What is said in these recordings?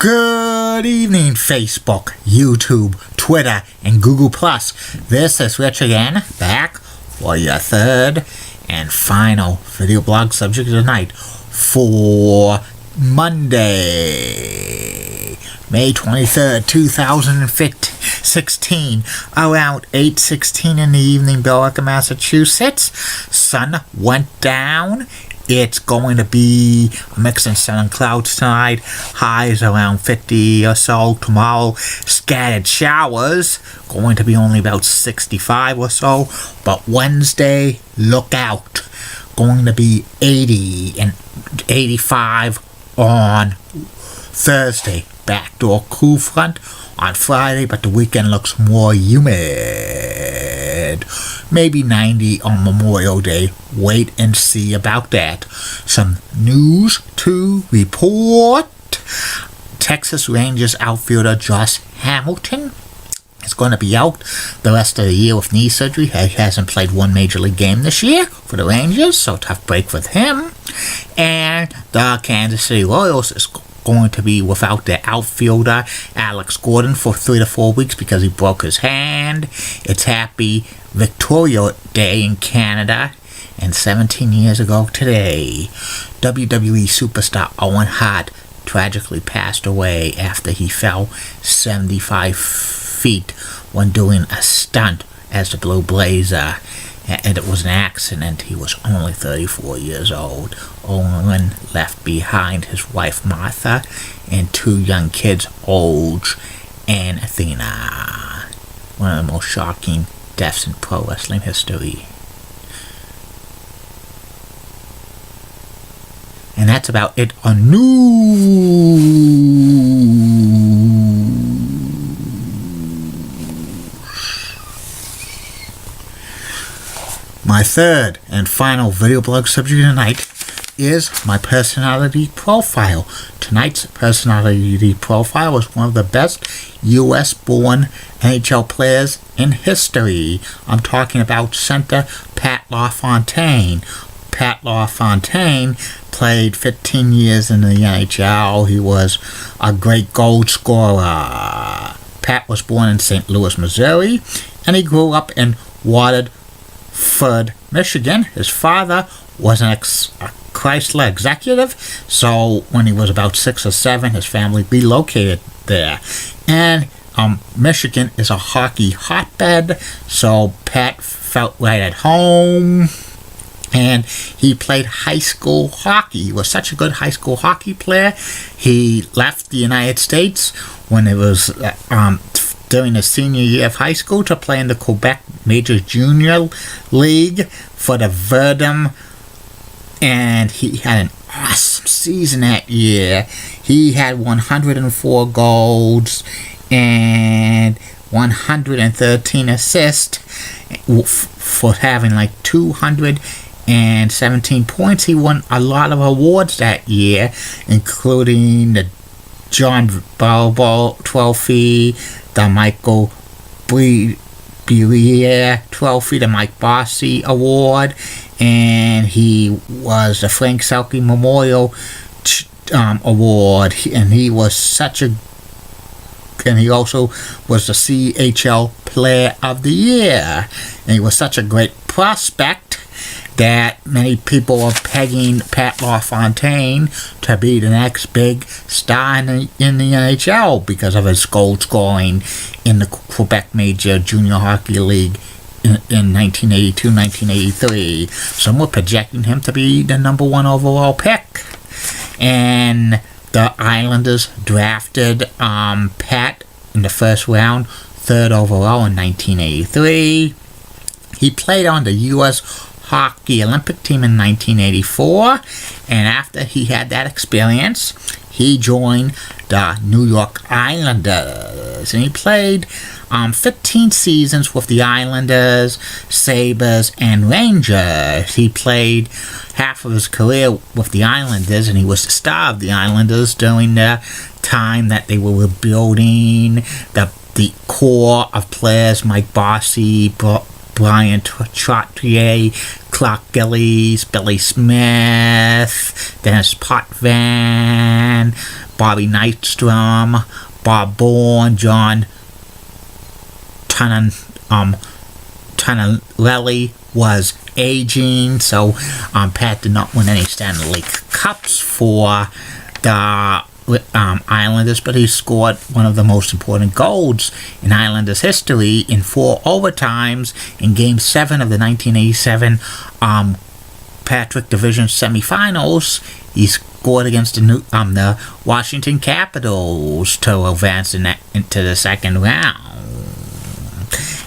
Good evening, Facebook, YouTube, Twitter, and Google+. This is Rich again, back for your third and final video blog subject of the night for Monday, May 23rd, 2016, around 8:16 in the evening, Billerica, Massachusetts. Sun went down. It's going to be a mix of sun and clouds tonight. Highs around 50 or so. Tomorrow, scattered showers. Going to be only about 65 or so. But Wednesday, look out. Going to be 80 and 85 on Thursday. Backdoor cool front on Friday, but the weekend looks more humid. Maybe 90 on Memorial Day. Wait and see about that. Some news to report. Texas Rangers outfielder Josh Hamilton is going to be out the rest of the year with knee surgery. He hasn't played one major league game this year for the Rangers, so tough break with him. And the Kansas City Royals is going to be without their outfielder Alex Gordon for 3 to 4 weeks because he broke his hand. It's Happy Victoria Day in Canada, and 17 years ago today, WWE superstar Owen Hart tragically passed away after he fell 75 feet when doing a stunt as the Blue Blazer. And it was an accident. He was only 34 years old. Owen left behind his wife Martha and 2 young kids, Olge and Athena. One of the most shocking deaths in pro wrestling history. And that's about it on news. My third and final video blog subject tonight is my personality profile. Tonight's personality profile is one of the best U.S.-born NHL players in history. I'm talking about center Pat LaFontaine. Pat LaFontaine played 15 years in the NHL. He was a great goal scorer. Pat was born in St. Louis, Missouri, and he grew up in Waterford, Michigan. His father was a Chrysler executive, so when he was about 6 or 7, his family relocated there. And Michigan is a hockey hotbed, so Pat felt right at home. And he played high school hockey. He was such a good high school hockey player. He left the United States when it was during his senior year of high school to play in the Quebec Major Junior League for the Verdun. And he had an awesome season that year. He had 104 goals and 113 assists for having like 217 points. He won a lot of awards that year, including the John Balbo Trophy, the Michael Briere Trophy, the Mike Bossy Award, and he was the Frank Selke Memorial Award, and he also was the CHL Player of the Year, and he was such a great prospect that many people are pegging Pat LaFontaine to be the next big star in the NHL because of his goal scoring in the Quebec Major Junior Hockey League in 1982-1983. Some were projecting him to be the number 1 overall pick. And the Islanders drafted Pat in the first round, 3rd overall in 1983. He played on the U.S. Hockey Olympic team in 1984, and after he had that experience, he joined the New York Islanders, and he played 15 seasons with the Islanders, Sabres, and Rangers. He played half of his career with the Islanders, and he was the star of the Islanders during the time that they were rebuilding the core of players: Mike Bossy, Brian Trottier, Clark Gillies, Billy Smith, Dennis Potvin, Bobby Nystrom, Bob Bourne, John Tonelli was aging, so Pat did not win any Stanley Cups for the Islanders, but he scored one of the most important goals in Islanders history in 4 overtimes in Game 7 of the 1987 Patrick Division semifinals. He scored against the Washington Capitals to advance into the second round.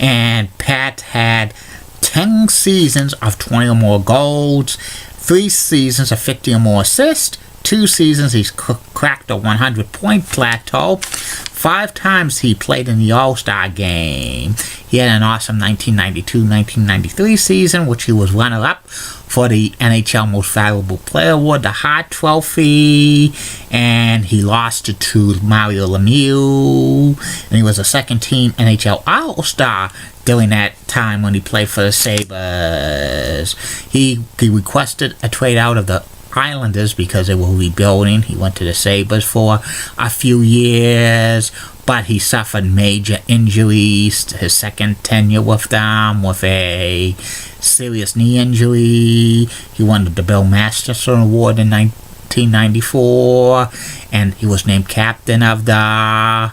And Pat had 10 seasons of 20 or more goals, 3 seasons of 50 or more assists, 2 seasons he's cracked a 100-point plateau. 5 times he played in the All-Star game. He had an awesome 1992-1993 season, which he was runner-up for the NHL Most Valuable Player Award, the Hart Trophy, and he lost it to Mario Lemieux. And he was a second-team NHL All-Star during that time when he played for the Sabres. He requested a trade out of the Islanders because they were rebuilding. He went to the Sabres for a few years, but he suffered major injuries his second tenure with them, with a serious knee injury. He won the Bill Masterson Award in 1994, and he was named captain of the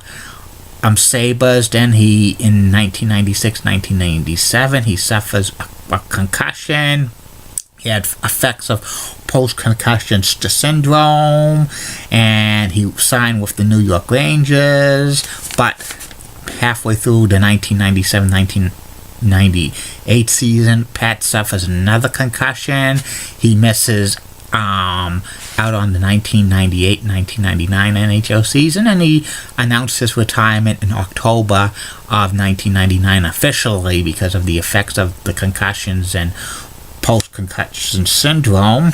Sabres. Then in 1996-1997, he suffers a concussion. He had effects of post-concussion syndrome, and he signed with the New York Rangers, but halfway through the 1997-1998 season, Pat suffers another concussion. He misses out on the 1998-1999 NHL season, and he announced his retirement in October of 1999 officially because of the effects of the concussions and post-concussion syndrome.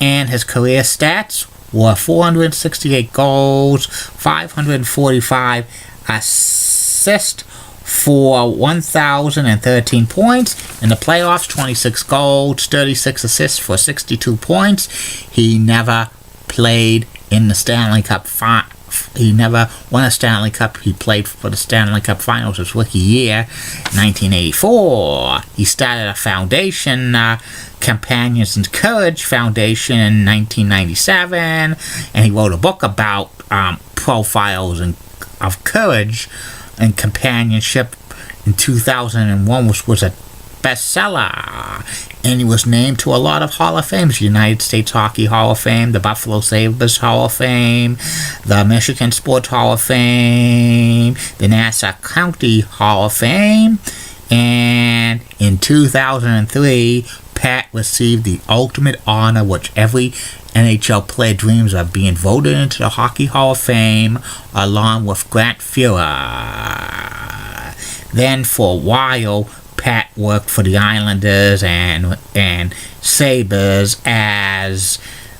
And his career stats were 468 goals, 545 assists for 1,013 points. In the playoffs, 26 goals, 36 assists for 62 points. He never played in the Stanley Cup He never won a Stanley Cup. He played for the Stanley Cup Finals his rookie year, 1984. He started a foundation, Companions in Courage Foundation, in 1997, and he wrote a book about profiles of courage and companionship in 2001, which was a bestseller, and he was named to a lot of Hall of Fames: the United States Hockey Hall of Fame, the Buffalo Sabres Hall of Fame, the Michigan Sports Hall of Fame, the Nassau County Hall of Fame, and in 2003, Pat received the ultimate honor which every NHL player dreams of, being voted into the Hockey Hall of Fame along with Grant Fuhrer. Then for a while, Pat worked for the Islanders and Sabres as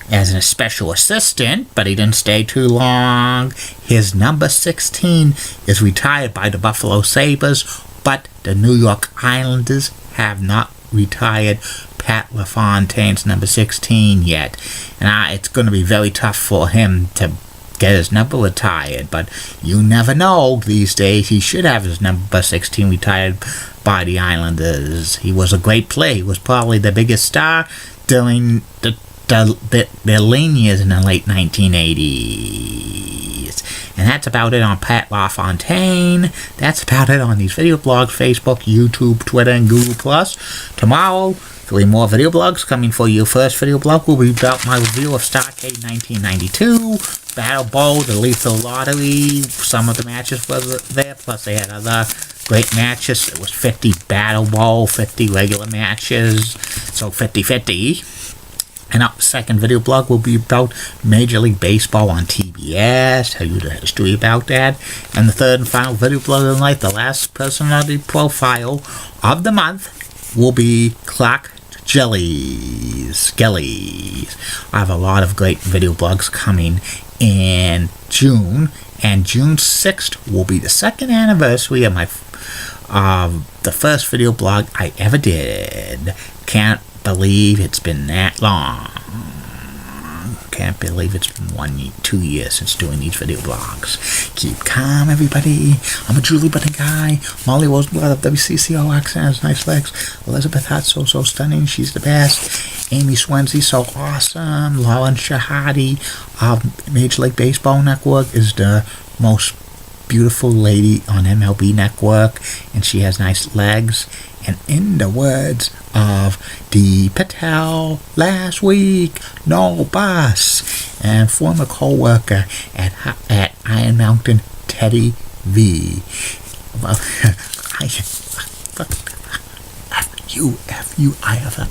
a special assistant, but he didn't stay too long. His number 16 is retired by the Buffalo Sabres, but the New York Islanders have not retired Pat LaFontaine's number 16 yet. And it's going to be very tough for him to get his number retired, but you never know these days. He should have his number 16 retired by the Islanders. He was a great player. He was probably the biggest star during their lean years in the late 1980s. And that's about it on Pat LaFontaine. That's about it on these video blogs: Facebook, YouTube, Twitter, and Google+. Tomorrow, 3 more video blogs coming for you. First video blog will be about my review of Starrcade 1992, Battle Bowl, the Lethal Lottery. Some of the matches were there, plus they had other great matches. It was 50 Battle Bowl, 50 regular matches, so 50-50. And our second video blog will be about Major League Baseball on TBS, tell you the history about that. And the third and final video blog of the night, the last personality profile of the month, will be Clark Jellies. I have a lot of great video blogs coming in June, and June 6th will be the 2nd anniversary of the first video blog I ever did. Can't believe it's been that long. can't believe it's been 2 years since doing these video blogs. Keep calm, everybody. I'm a Julie Button guy. Molly Rosenblatt of WCCO accent has nice legs. Elizabeth Hart, so stunning. She's the best. Amy Swansea, so awesome. Lauren Shahadi of Major League Baseball Network is the most beautiful lady on MLB Network, and she has nice legs. And in the words of Dee Patel last week, no bus, and former co-worker at Iron Mountain, Teddy V. Well, F you, I have a